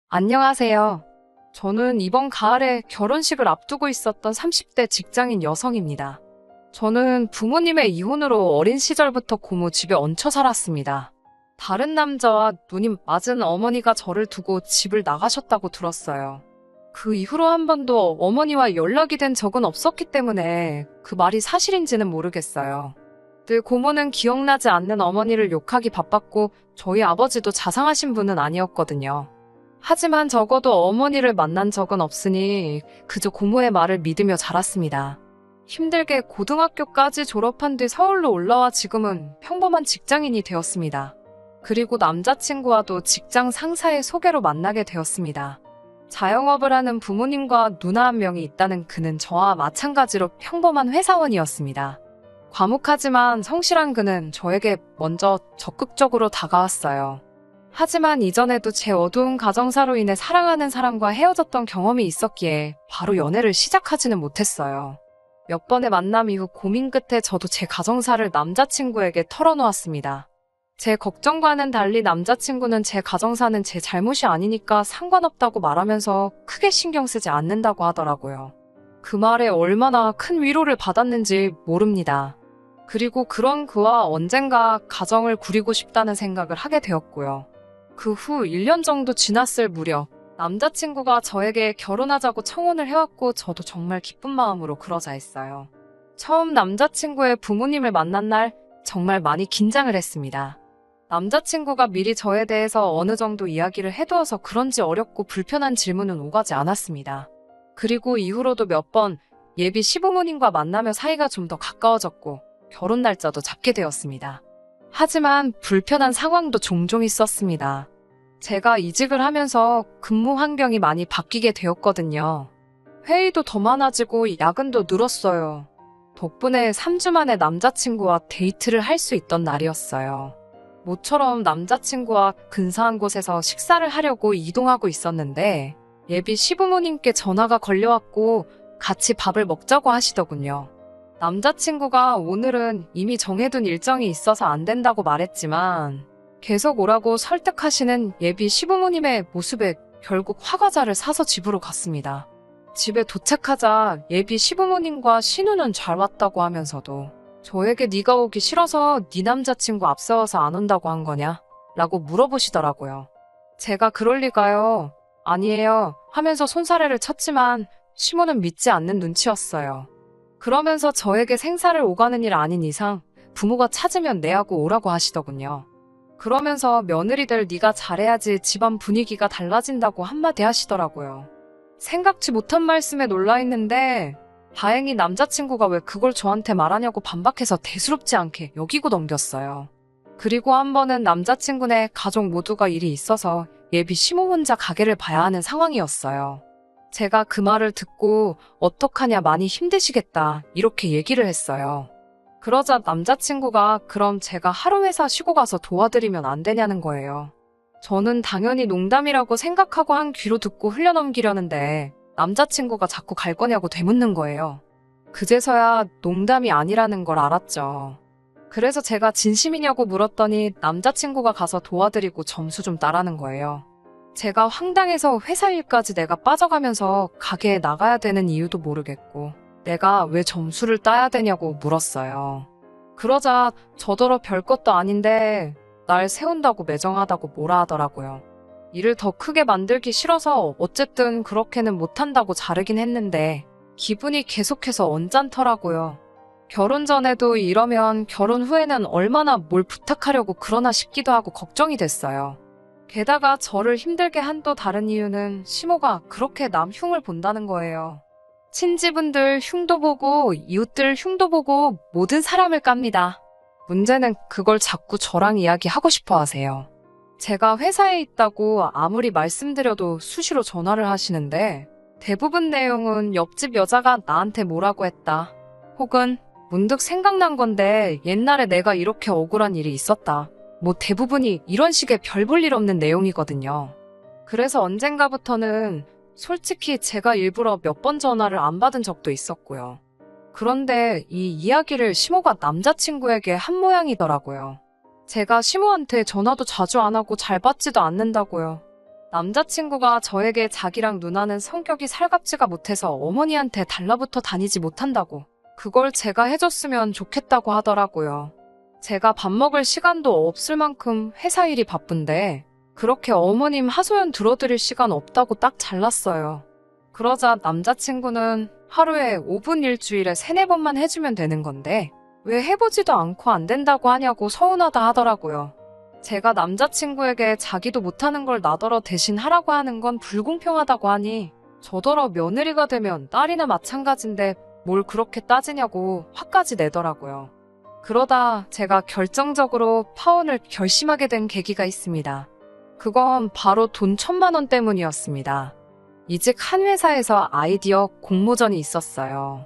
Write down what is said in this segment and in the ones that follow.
안녕하세요. 저는 이번 가을에 결혼식을 앞두고 있었던 30대 직장인 여성입니다. 저는 부모님의 이혼으로 어린 시절부터 고모 집에 얹혀 살았습니다. 다른 남자와 눈이 맞은 어머니가 저를 두고 집을 나가셨다고 들었어요. 그 이후로 한 번도 어머니와 연락이 된 적은 없었기 때문에 그 말이 사실인지는 모르겠어요. 늘 고모는 기억나지 않는 어머니를 욕하기 바빴고 저희 아버지도 자상하신 분은 아니었거든요. 하지만 적어도 어머니를 만난 적은 없으니 그저 고모의 말을 믿으며 자랐습니다. 힘들게 고등학교까지 졸업한 뒤 서울로 올라와 지금은 평범한 직장인이 되었습니다. 그리고 남자친구와도 직장 상사의 소개로 만나게 되었습니다. 자영업을 하는 부모님과 누나 한 명이 있다는 그는 저와 마찬가지로 평범한 회사원이었습니다. 과묵하지만 성실한 그는 저에게 먼저 적극적으로 다가왔어요. 하지만 이전에도 제 어두운 가정사로 인해 사랑하는 사람과 헤어졌던 경험이 있었기에 바로 연애를 시작하지는 못했어요. 몇 번의 만남 이후 고민 끝에 저도 제 가정사를 남자친구에게 털어놓았습니다. 제 걱정과는 달리 남자친구는 제 가정사는 제 잘못이 아니니까 상관없다고 말하면서 크게 신경 쓰지 않는다고 하더라고요. 그 말에 얼마나 큰 위로를 받았는지 모릅니다. 그리고 그런 그와 언젠가 가정을 꾸리고 싶다는 생각을 하게 되었고요. 그 후 1년 정도 지났을 무렵 남자친구가 저에게 결혼하자고 청혼을 해왔고 저도 정말 기쁜 마음으로 그러자 했어요. 처음 남자친구의 부모님을 만난 날 정말 많이 긴장을 했습니다. 남자친구가 미리 저에 대해서 어느 정도 이야기를 해두어서 그런지 어렵고 불편한 질문은 오가지 않았습니다. 그리고 이후로도 몇 번 예비 시부모님과 만나며 사이가 좀 더 가까워졌고 결혼 날짜도 잡게 되었습니다. 하지만 불편한 상황도 종종 있었습니다. 제가 이직을 하면서 근무 환경이 많이 바뀌게 되었거든요. 회의도 더 많아지고 야근도 늘었어요. 덕분에 3주 만에 남자친구와 데이트를 할 수 있던 날이었어요. 모처럼 남자친구와 근사한 곳에서 식사를 하려고 이동하고 있었는데 예비 시부모님께 전화가 걸려왔고 같이 밥을 먹자고 하시더군요. 남자친구가 오늘은 이미 정해둔 일정이 있어서 안 된다고 말했지만 계속 오라고 설득하시는 예비 시부모님의 모습에 결국 화과자를 사서 집으로 갔습니다. 집에 도착하자 예비 시부모님과 신우는 잘 왔다고 하면서도 저에게 네가 오기 싫어서 네 남자친구 앞세워서 안 온다고 한 거냐? 라고 물어보시더라고요. 제가 그럴 리가요. 아니에요. 하면서 손사래를 쳤지만 시모는 믿지 않는 눈치였어요. 그러면서 저에게 생사를 오가는 일 아닌 이상 부모가 찾으면 내하고 오라고 하시더군요. 그러면서 며느리들 네가 잘해야지 집안 분위기가 달라진다고 한마디 하시더라고요. 생각지 못한 말씀에 놀라 있는데 다행히 남자친구가 왜 그걸 저한테 말하냐고 반박해서 대수롭지 않게 여기고 넘겼어요. 그리고 한 번은 남자친구네 가족 모두가 일이 있어서 예비 시모 혼자 가게를 봐야 하는 상황이었어요. 제가 그 말을 듣고 어떡하냐 많이 힘드시겠다 이렇게 얘기를 했어요. 그러자 남자친구가 그럼 제가 하루 회사 쉬고 가서 도와드리면 안 되냐는 거예요. 저는 당연히 농담이라고 생각하고 한 귀로 듣고 흘려넘기려는데 남자친구가 자꾸 갈 거냐고 되묻는 거예요. 그제서야 농담이 아니라는 걸 알았죠. 그래서 제가 진심이냐고 물었더니 남자친구가 가서 도와드리고 점수 좀 따라는 거예요. 제가 황당해서 회사 일까지 내가 빠져가면서 가게에 나가야 되는 이유도 모르겠고 내가 왜 점수를 따야 되냐고 물었어요. 그러자 저더러 별것도 아닌데 날 세운다고 매정하다고 뭐라 하더라고요. 일을 더 크게 만들기 싫어서 어쨌든 그렇게는 못한다고 자르긴 했는데 기분이 계속해서 언짢더라고요. 결혼 전에도 이러면 결혼 후에는 얼마나 뭘 부탁하려고 그러나 싶기도 하고 걱정이 됐어요. 게다가 저를 힘들게 한 또 다른 이유는 시모가 그렇게 남 흉을 본다는 거예요. 친지분들 흉도 보고 이웃들 흉도 보고 모든 사람을 깝니다. 문제는 그걸 자꾸 저랑 이야기하고 싶어 하세요. 제가 회사에 있다고 아무리 말씀드려도 수시로 전화를 하시는데 대부분 내용은 옆집 여자가 나한테 뭐라고 했다. 혹은 문득 생각난 건데 옛날에 내가 이렇게 억울한 일이 있었다. 뭐 대부분이 이런 식의 별 볼 일 없는 내용이거든요. 그래서 언젠가부터는 솔직히 제가 일부러 몇 번 전화를 안 받은 적도 있었고요. 그런데 이 이야기를 시모가 남자친구에게 한 모양이더라고요. 제가 시모한테 전화도 자주 안 하고 잘 받지도 않는다고요. 남자친구가 저에게 자기랑 누나는 성격이 살갑지가 못해서 어머니한테 달라붙어 다니지 못한다고, 그걸 제가 해줬으면 좋겠다고 하더라고요. 제가 밥 먹을 시간도 없을 만큼 회사 일이 바쁜데 그렇게 어머님 하소연 들어드릴 시간 없다고 딱 잘랐어요. 그러자 남자친구는 하루에 5분 일주일에 3-4번만 해주면 되는 건데 왜 해보지도 않고 안 된다고 하냐고 서운하다 하더라고요. 제가 남자친구에게 자기도 못하는 걸 나더러 대신 하라고 하는 건 불공평하다고 하니 저더러 며느리가 되면 딸이나 마찬가지인데 뭘 그렇게 따지냐고 화까지 내더라고요. 그러다 제가 결정적으로 파혼을 결심하게 된 계기가 있습니다. 그건 바로 돈 1,000만 원 때문이었습니다. 이직 한 회사에서 아이디어 공모전이 있었어요.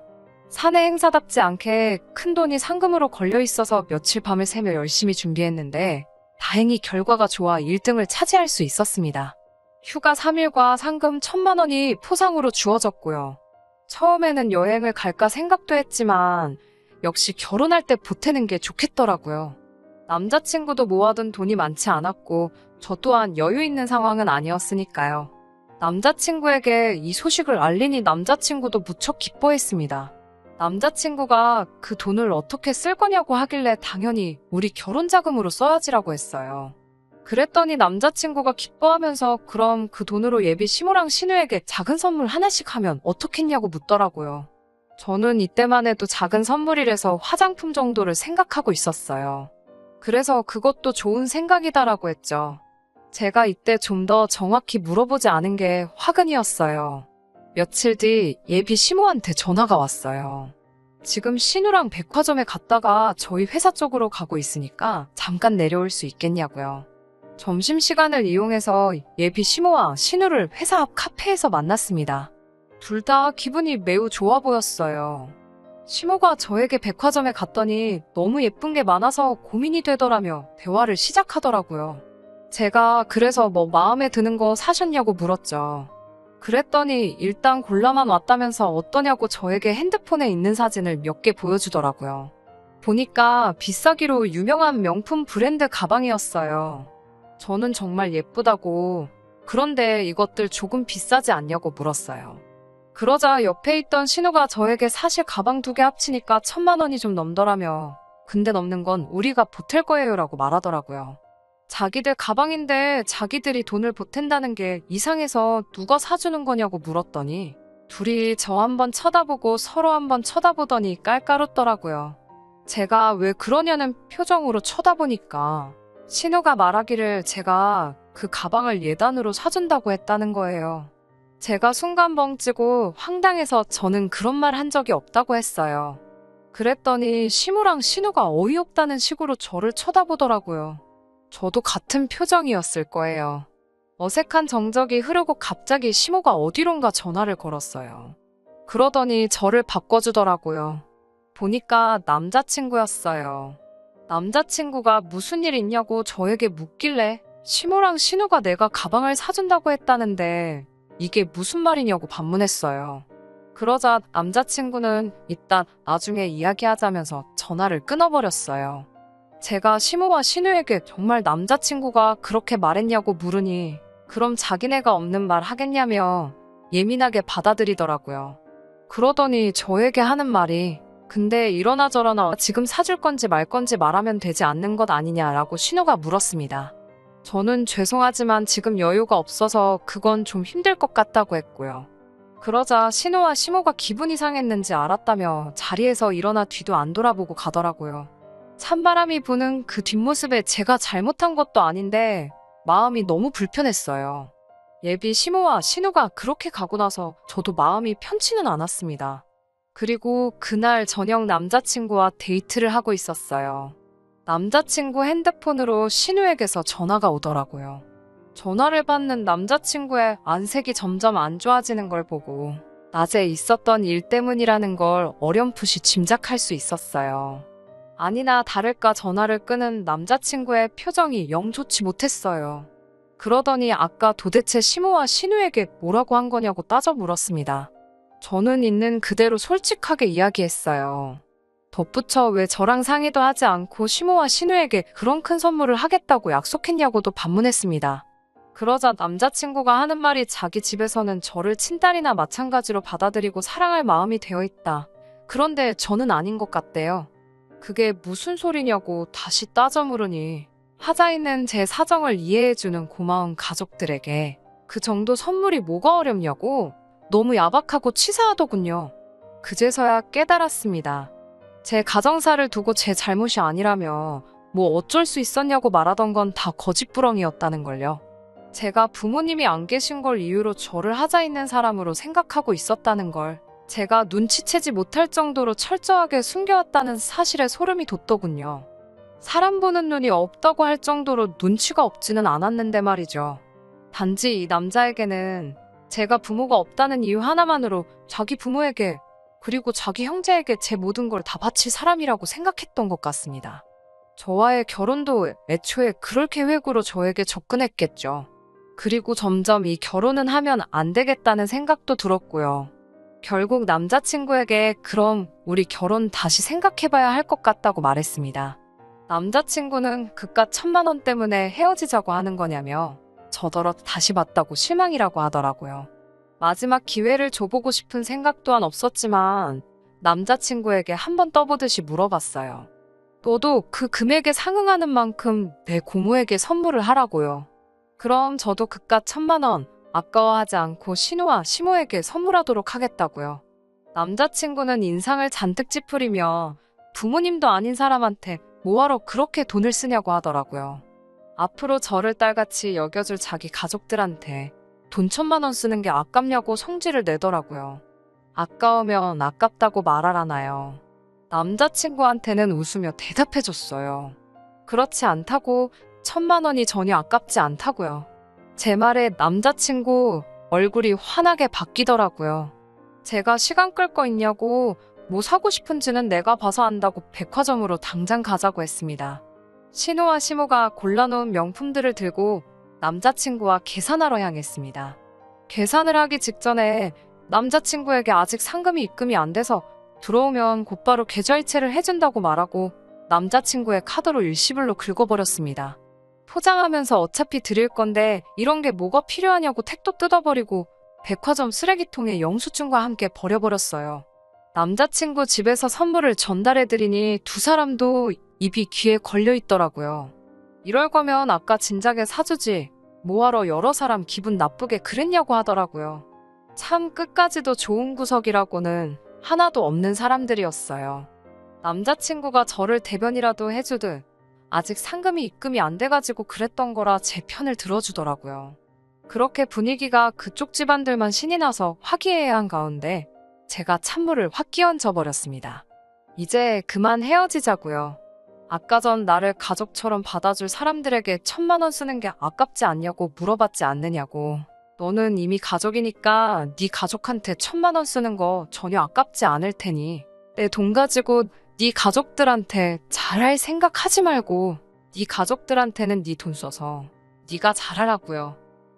사내 행사답지 않게 큰 돈이 상금으로 걸려 있어서 며칠 밤을 새며 열심히 준비했는데 다행히 결과가 좋아 1등을 차지할 수 있었습니다. 휴가 3일과 상금 1,000만 원이 포상으로 주어졌고요. 처음에는 여행을 갈까 생각도 했지만 역시 결혼할 때 보태는 게 좋겠더라고요. 남자친구도 모아둔 돈이 많지 않았고 저 또한 여유 있는 상황은 아니었으니까요. 남자친구에게 이 소식을 알리니 남자친구도 무척 기뻐했습니다. 남자친구가 그 돈을 어떻게 쓸 거냐고 하길래 당연히 우리 결혼 자금으로 써야지라고 했어요. 그랬더니 남자친구가 기뻐하면서 그럼 그 돈으로 예비 시모랑 신우에게 작은 선물 하나씩 하면 어떻겠냐고 묻더라고요. 저는 이때만 해도 작은 선물이라서 화장품 정도를 생각하고 있었어요. 그래서 그것도 좋은 생각이다라고 했죠. 제가 이때 좀 더 정확히 물어보지 않은 게 화근이었어요. 며칠 뒤 예비 시모한테 전화가 왔어요. 지금 신우랑 백화점에 갔다가 저희 회사 쪽으로 가고 있으니까 잠깐 내려올 수 있겠냐고요. 점심시간을 이용해서 예비 시모와 신우를 회사 앞 카페에서 만났습니다. 둘 다 기분이 매우 좋아 보였어요. 시모가 저에게 백화점에 갔더니 너무 예쁜 게 많아서 고민이 되더라며 대화를 시작하더라고요. 제가 그래서 뭐 마음에 드는 거 사셨냐고 물었죠. 그랬더니 일단 골라만 왔다면서 어떠냐고 저에게 핸드폰에 있는 사진을 몇 개 보여주더라고요. 보니까 비싸기로 유명한 명품 브랜드 가방이었어요. 저는 정말 예쁘다고, 그런데 이것들 조금 비싸지 않냐고 물었어요. 그러자 옆에 있던 신우가 저에게 사실 가방 2개 합치니까 1,000만 원이 좀 넘더라며 근데 넘는 건 우리가 보탤 거예요 라고 말하더라고요. 자기들 가방인데 자기들이 돈을 보탠다는 게 이상해서 누가 사주는 거냐고 물었더니 둘이 저 한번 쳐다보고 서로 한번 쳐다보더니 깔깔 웃더라고요. 제가 왜 그러냐는 표정으로 쳐다보니까 신우가 말하기를 제가 그 가방을 예단으로 사준다고 했다는 거예요. 제가 순간 벙찌고 황당해서 저는 그런 말 한 적이 없다고 했어요. 그랬더니 시무랑 신우가 어이없다는 식으로 저를 쳐다보더라고요. 저도 같은 표정이었을 거예요. 어색한 정적이 흐르고 갑자기 시모가 어디론가 전화를 걸었어요. 그러더니 저를 바꿔주더라고요. 보니까 남자친구였어요. 남자친구가 무슨 일 있냐고 저에게 묻길래 시모랑 신우가 내가 가방을 사준다고 했다는데 이게 무슨 말이냐고 반문했어요. 그러자 남자친구는 이따 나중에 이야기하자면서 전화를 끊어버렸어요. 제가 시모와 신우에게 정말 남자친구가 그렇게 말했냐고 물으니 그럼 자기네가 없는 말 하겠냐며 예민하게 받아들이더라고요. 그러더니 저에게 하는 말이 근데 이러나 저러나 지금 사줄 건지 말 건지 말하면 되지 않는 것 아니냐라고 신우가 물었습니다. 저는 죄송하지만 지금 여유가 없어서 그건 좀 힘들 것 같다고 했고요. 그러자 신우와 시모가 기분이 상했는지 알았다며 자리에서 일어나 뒤도 안 돌아보고 가더라고요. 찬바람이 부는 그 뒷모습에 제가 잘못한 것도 아닌데 마음이 너무 불편했어요. 예비 시모와 신우가 그렇게 가고 나서 저도 마음이 편치는 않았습니다. 그리고 그날 저녁 남자친구와 데이트를 하고 있었어요. 남자친구 핸드폰으로 신우에게서 전화가 오더라고요. 전화를 받는 남자친구의 안색이 점점 안 좋아지는 걸 보고 낮에 있었던 일 때문이라는 걸 어렴풋이 짐작할 수 있었어요. 아니나 다를까 전화를 끄는 남자친구의 표정이 영 좋지 못했어요. 그러더니 아까 도대체 시모와 신우에게 뭐라고 한 거냐고 따져 물었습니다. 저는 있는 그대로 솔직하게 이야기했어요. 덧붙여 왜 저랑 상의도 하지 않고 시모와 신우에게 그런 큰 선물을 하겠다고 약속했냐고도 반문했습니다. 그러자 남자친구가 하는 말이 자기 집에서는 저를 친딸이나 마찬가지로 받아들이고 사랑할 마음이 되어 있다. 그런데 저는 아닌 것 같대요. 그게 무슨 소리냐고 다시 따져 물으니 하자 있는 제 사정을 이해해주는 고마운 가족들에게 그 정도 선물이 뭐가 어렵냐고 너무 야박하고 치사하더군요. 그제서야 깨달았습니다. 제 가정사를 두고 제 잘못이 아니라며 뭐 어쩔 수 있었냐고 말하던 건 다 거짓부렁이었다는 걸요. 제가 부모님이 안 계신 걸 이유로 저를 하자 있는 사람으로 생각하고 있었다는 걸 제가 눈치채지 못할 정도로 철저하게 숨겨왔다는 사실에 소름이 돋더군요. 사람 보는 눈이 없다고 할 정도로 눈치가 없지는 않았는데 말이죠. 단지 이 남자에게는 제가 부모가 없다는 이유 하나만으로 자기 부모에게 그리고 자기 형제에게 제 모든 걸 다 바칠 사람이라고 생각했던 것 같습니다. 저와의 결혼도 애초에 그럴 계획으로 저에게 접근했겠죠. 그리고 점점 이 결혼은 하면 안 되겠다는 생각도 들었고요. 결국 남자친구에게 그럼 우리 결혼 다시 생각해봐야 할 것 같다고 말했습니다. 남자친구는 그깟 1,000만 원 때문에 헤어지자고 하는 거냐며 저더러 다시 봤다고 실망이라고 하더라고요. 마지막 기회를 줘보고 싶은 생각 또한 없었지만 남자친구에게 한번 떠보듯이 물어봤어요. 너도 그 금액에 상응하는 만큼 내 고모에게 선물을 하라고요. 그럼 저도 그깟 1,000만 원 아까워하지 않고 신우와 시모에게 선물하도록 하겠다고요. 남자친구는 인상을 잔뜩 찌푸리며 부모님도 아닌 사람한테 뭐하러 그렇게 돈을 쓰냐고 하더라고요. 앞으로 저를 딸같이 여겨줄 자기 가족들한테 돈 1,000만 원 쓰는 게 아깝냐고 성질을 내더라고요. 아까우면 아깝다고 말하라나요. 남자친구한테는 웃으며 대답해줬어요. 그렇지 않다고 1,000만 원이 전혀 아깝지 않다고요. 제 말에 남자친구 얼굴이 환하게 바뀌더라고요. 제가 시간 끌 거 있냐고 뭐 사고 싶은지는 내가 봐서 안다고 백화점으로 당장 가자고 했습니다. 신우와 시모가 골라놓은 명품들을 들고 남자친구와 계산하러 향했습니다. 계산을 하기 직전에 남자친구에게 아직 상금이 입금이 안 돼서 들어오면 곧바로 계좌이체를 해준다고 말하고 남자친구의 카드로 일시불로 긁어버렸습니다. 포장하면서 어차피 드릴 건데 이런 게 뭐가 필요하냐고 택도 뜯어버리고 백화점 쓰레기통에 영수증과 함께 버려버렸어요. 남자친구 집에서 선물을 전달해드리니 두 사람도 입이 귀에 걸려있더라고요. 이럴 거면 아까 진작에 사주지 뭐하러 여러 사람 기분 나쁘게 그랬냐고 하더라고요. 참 끝까지도 좋은 구석이라고는 하나도 없는 사람들이었어요. 남자친구가 저를 대변이라도 해주듯 아직 상금이 입금이 안 돼가지고 그랬던 거라 제 편을 들어주더라고요. 그렇게 분위기가 그쪽 집안들만 신이 나서 화기애애한 가운데 제가 찬물을 확 끼얹어 버렸습니다. 이제 그만 헤어지자고요. 아까 전 나를 가족처럼 받아줄 사람들에게 1,000만 원 쓰는 게 아깝지 않냐고 물어봤지 않느냐고. 너는 이미 가족이니까 네 가족한테 1,000만 원 쓰는 거 전혀 아깝지 않을 테니 내 돈 가지고 네 가족들한테 잘할 생각 하지 말고 네 가족들한테는 네 돈 써서 네가 잘하라고요.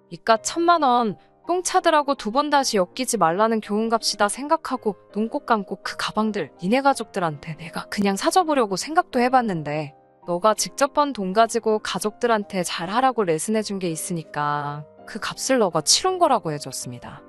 이깟 1,000만 원 똥 차더라고 두 번 다시 엮이지 말라는 교훈값이다 생각하고 눈 꼭 감고 그 가방들 니네 가족들한테 내가 그냥 사줘보려고 생각도 해봤는데 너가 직접 번 돈 가지고 가족들한테 잘하라고 레슨해준 게 있으니까 그 값을 너가 치른 거라고 해줬습니다.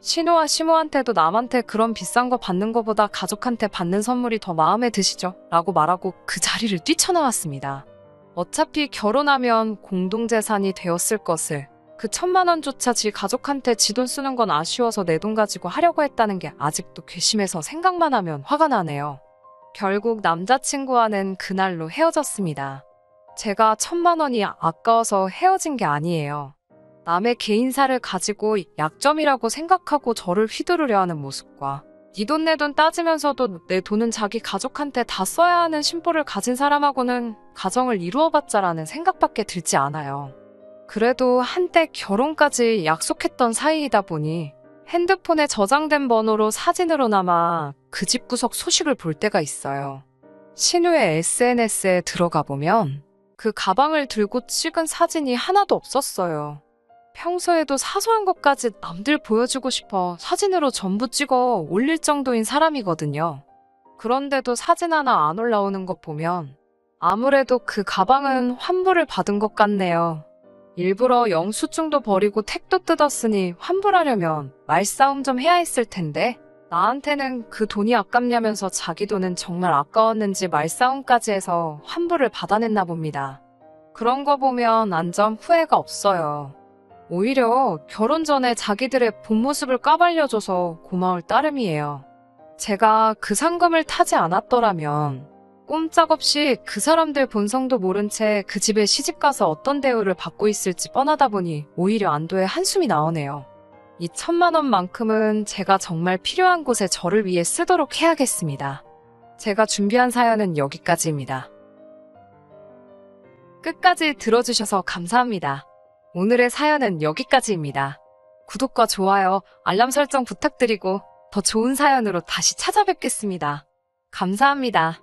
신우와 시모한테도 남한테 그런 비싼 거 받는 거보다 가족한테 받는 선물이 더 마음에 드시죠? 라고 말하고 그 자리를 뛰쳐나왔습니다. 어차피 결혼하면 공동재산이 되었을 것을 그 1,000만 원조차 지 가족한테 지 돈 쓰는 건 아쉬워서 내 돈 가지고 하려고 했다는 게 아직도 괘씸해서 생각만 하면 화가 나네요. 결국 남자친구와는 그날로 헤어졌습니다. 제가 1,000만 원이 아까워서 헤어진 게 아니에요. 남의 개인사를 가지고 약점이라고 생각하고 저를 휘두르려 하는 모습과 네 돈 내 돈 따지면서도 내 돈은 자기 가족한테 다 써야 하는 심보를 가진 사람하고는 가정을 이루어봤자라는 생각밖에 들지 않아요. 그래도 한때 결혼까지 약속했던 사이이다 보니 핸드폰에 저장된 번호로 사진으로나마 그 집 구석 소식을 볼 때가 있어요. 신우의 SNS에 들어가 보면 그 가방을 들고 찍은 사진이 하나도 없었어요. 평소에도 사소한 것까지 남들 보여주고 싶어 사진으로 전부 찍어 올릴 정도인 사람이거든요. 그런데도 사진 하나 안 올라오는 것 보면 아무래도 그 가방은 환불을 받은 것 같네요. 일부러 영수증도 버리고 택도 뜯었으니 환불하려면 말싸움 좀 해야 했을 텐데 나한테는 그 돈이 아깝냐면서 자기 돈은 정말 아까웠는지 말싸움까지 해서 환불을 받아냈나 봅니다. 그런 거 보면 안전 후회가 없어요. 오히려 결혼 전에 자기들의 본 모습을 까발려줘서 고마울 따름이에요. 제가 그 상금을 타지 않았더라면 꼼짝없이 그 사람들 본성도 모른 채 그 집에 시집가서 어떤 대우를 받고 있을지 뻔하다 보니 오히려 안도의 한숨이 나오네요. 이 1,000만 원만큼은 제가 정말 필요한 곳에 저를 위해 쓰도록 해야겠습니다. 제가 준비한 사연은 여기까지입니다. 끝까지 들어주셔서 감사합니다. 오늘의 사연은 여기까지입니다. 구독과 좋아요, 알람 설정 부탁드리고 더 좋은 사연으로 다시 찾아뵙겠습니다. 감사합니다.